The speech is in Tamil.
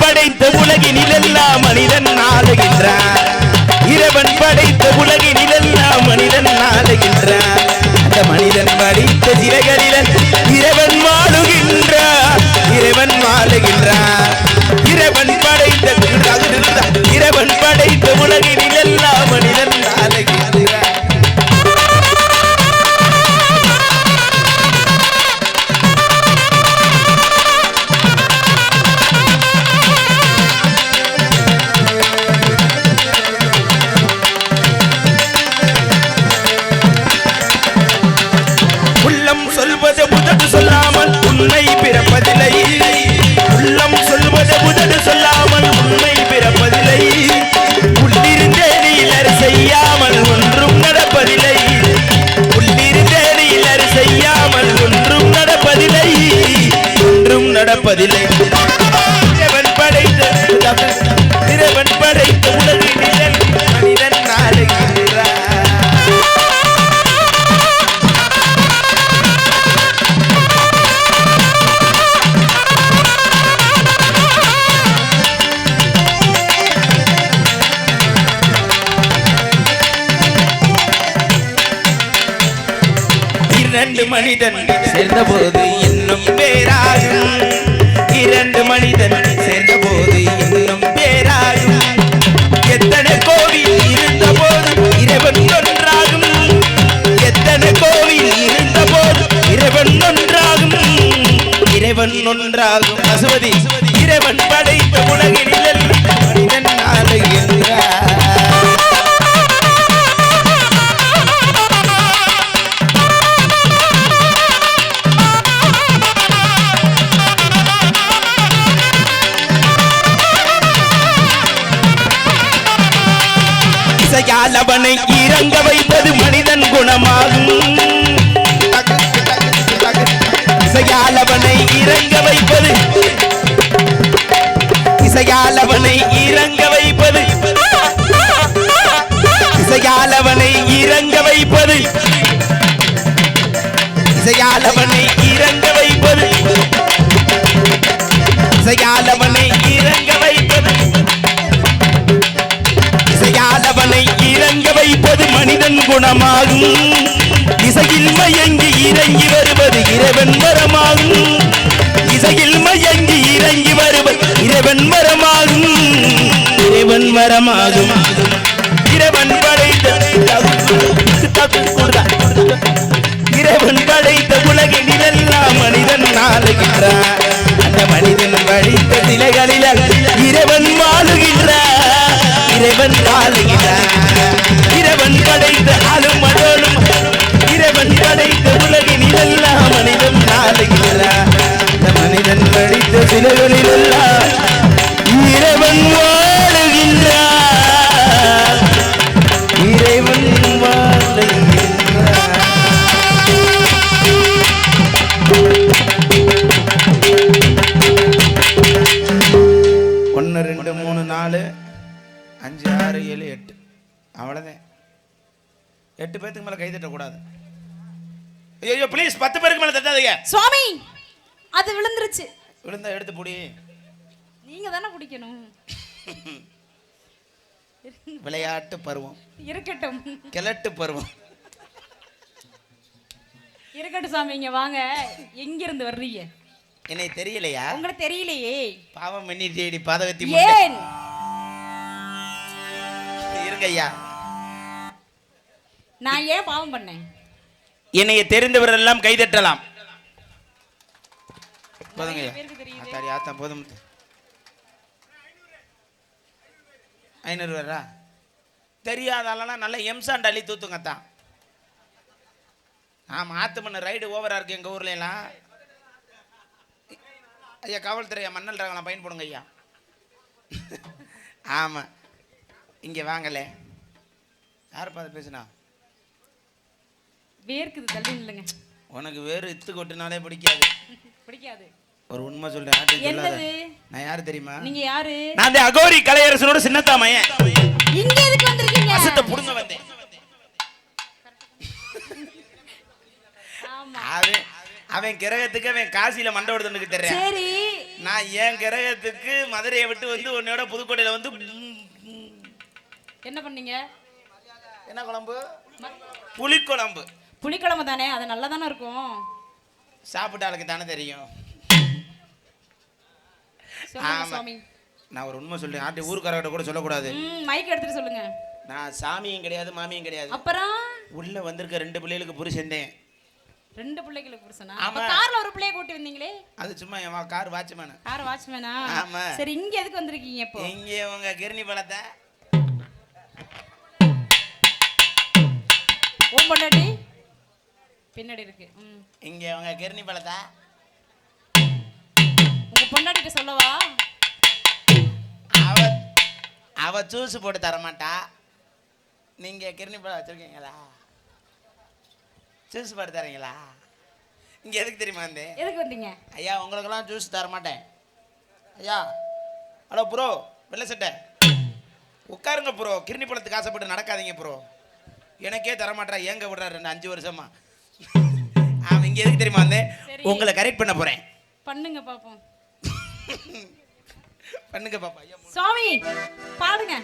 படைத்த உலகினிலெல்லாம் மனிதன் ஆளுகின்றான். இறைவன் படைத்த உலகினிலெல்லாம் மனிதன் ஆளுகின்றான். அந்த மனிதன் படைத்த சிலைகளில் இறைவன் வாழுகின்றான். இறைவன் வாழுகின்றான். இறைவன் படைத்த இறைவன் படைத்த உலகினிலெல்லாம் மனிதன் ஆளுகின்றான். சொல்லாமல் உண்மை பிறப்பதில்லை. உள்ளம் சொல்வது உதடு சொல்லாமல் உண்மை பிறப்பதில்லை. உள்ளிருந்தேனிலர் செய்யாமல் ஒன்றும் நடப்பதில்லை. உள்ளிருந்தேனிலர் செய்யாமல் ஒன்றும் நடப்பதில்லை. ஒன்றும் நடப்பதில்லை. இறைவன் படைத்த இறைவன் படைத்த உலகினில் மனிதன் ஆளுகின்றான். இரண்டு மனிதன் சேர்ந்தபோது இன்னும் பேராகும். இரண்டு மனிதன் சேர்ந்தபோது இன்னும் பேராகும். எத்தனை கோவில் இருந்த போது இறைவன் ஒன்றாகும். எத்தனை கோவில் இருந்த போது இறைவன் ஒன்றாகும். இறைவன் ஒன்றாகும். பசுபதி இறைவன் படைத்த உலகினில் மனிதன் ஆளுகின்றார். இசையாலவனை இறங்க வைப்பது மனிதன் குணமாகும். இசையாலவனை இறங்க வைப்பது இசையாலவனை இறங்க வைப்பது இசையாலவனை இறங்க வைப்பது இசையாலவனை இறங்க வைப்பது இசையாலவனை இறங்க வைப்பது இசையாலவனை இறங்க வைப்பது மனிதன் குணமாகும். இசையில் மயங்கி இறங்கி வருவது இறைவன் வரமாகும். இசையில் மயங்கி இறங்கி வருவது இறைவன் வரமாகும். இறைவன் வரமாகும். இறைவன் படைத்த இறைவன் படைத்த உலகினிலெல்லாம் மனிதன் ஆளுகின்றான். அந்த மனிதன் படைத்த சிலைகளில் இறைவன் வாழுகின்றான். இறைவன் வாழுகின்றான். இறைவன் படைத்த ஆளும் அதோடும் இறைவன் படைத்த உலகினிலெல்லாம் மனிதன் ஆளுகின்றான். அந்த மனிதன் படைத்த சிலைகளிலெல்லாம் இறைவன் வாழுகின்றான். இறைவன் வாழுகின்றான். 1 2 3 4 5 6 7 8 அவ்வளோதான். 8 பேருக்கு மேலே கை தட்டக்கூடாது. ஐயோ ப்ளீஸ் 10 பேருக்கு மேலே தட்டாதீங்க சுவாமி. அது விழுந்துருச்சு. விழுந்தா எடுத்து புடி. நீங்க தானே பிடிக்கணும். விளையாட்டு பருவம் இருக்கட்டும். கிழட்டு பருவம் இருக்கட்டும் சாமி. இங்க வாங்க. எங்க இருந்து வர்றீங்க? என்னை தெரியலையா? உங்களுக்கு தெரியலையே. பாவம் பண்ணிட்டேடி பாதகத்தி. ஏன் இருங்கய்யா, நான் ஏன் பாவம் பண்ணேன்? என்னைய தெரிந்தவர் எல்லாம் கைதட்டலாம். போதுங்கய்யா. அத்தாடி ஆத்தா போதும். 500 வரா தெரியாதாலாம். நல்ல எம்சாண்ட் அள்ளி தூத்துங்கத்தான். ஆமாம், ஆத்து மண்ணு ரைடு ஓவராக இருக்குது எங்கள் ஊர்ல எல்லாம். ஐயா காவல்துறையா மண்ணல் ரகலாம் பயன் போடுங்க ஐயா. ஆமாம், இங்கே வாங்கலே. யார் பார்த்து பேசுனா? வேர்க்குது, தள்ளி இல்லைங்க. உனக்கு வேறு இத்து கொட்டுனாலே பிடிக்காது. பிடிக்காது. ஒரு உண்மை சொல்றேன். என்னது? நான் யாரு தெரியுமா? நீங்க யாரு? நான் அகோரி கலையரசனோட சின்னத்தாமையன். இங்க எதுக்கு வந்திருக்கீங்க? அசத்தை புடுங்க வந்தேன். அவன் கிரகத்துக்கு அவன் காசியில மண்டை ஓடுதுன்னு தெரியும். சரி, நான் என் கிரகத்துக்கு மதுரையை விட்டு வந்து உன்னோட புதுக்கோட்டையில வந்து என்ன பண்ணீங்க? என்ன குழம்பு? புளிக்குழம்பு. புளிக்குழம்பு தானே, அது நல்லா தானே இருக்கும். சாப்பிட்ட ஆளுக்கு தானே தெரியும். சாமி நான் ஒரு உண்மை சொல்றேன், ஆட்டி ஊருக்காரர்கிட்ட கூட சொல்லக்கூடாது. மைக் எடுத்துட்டு சொல்லுங்க. நான் சாமியும் கிடையாது மாமியும் கிடையாது. அப்புறம் உள்ள வந்திருக்க 2 பிள்ளைகளுக்கு புருஷன். 2 பிள்ளைகளுக்கு புருஷனா? அப்ப கார்ல ஒரு பிள்ளைய கூட்டி வந்தீங்களே? அது சும்மா என் கார் வாட்ச்மேன். கார் வாட்ச்மேனா? ஆமா. சரி, இங்க எதுக்கு வந்திருக்கீங்க இப்போ? இங்க உங்க கிர்னி பழத்தை ஓம் பொண்டாட்டி பின்னாடி இருக்கு. இங்க உங்க கிர்னி பழத்தை உங்க பொண்டாட்டிட்ட சொல்லவா? அவ ஜூஸ் போட்டு தர மாட்டா. நீங்க கிர்னி பழம் வச்சிருக்கீங்களா? ஜூஸ் போட்டு தரீங்களா? இங்க எதுக்கு தெரியுமா வந்து? எதுக்கு வந்தீங்க? ஐயா உங்களுக்கெல்லாம் ஜூஸ் தர மாட்டேன். ஐயா ஹலோ ப்ரோ, வெள்ளை சட்டை உட்காருங்க ப்ரோ. கிர்னி பழத்துக்கு ஆசைப்பட்டு நடக்காதீங்க ப்ரோ. எனக்கே தர மாட்டா, ஏங்க விடுறாரு 5 வருஷமா. அவன் இங்க எதுக்கு தெரியுமா வந்து? உங்களை கரெக்ட் பண்ண போறேன். பண்ணுங்க பாப்போம். பண்ணுங்க பாப்பா. சுவாமி பாடுங்க.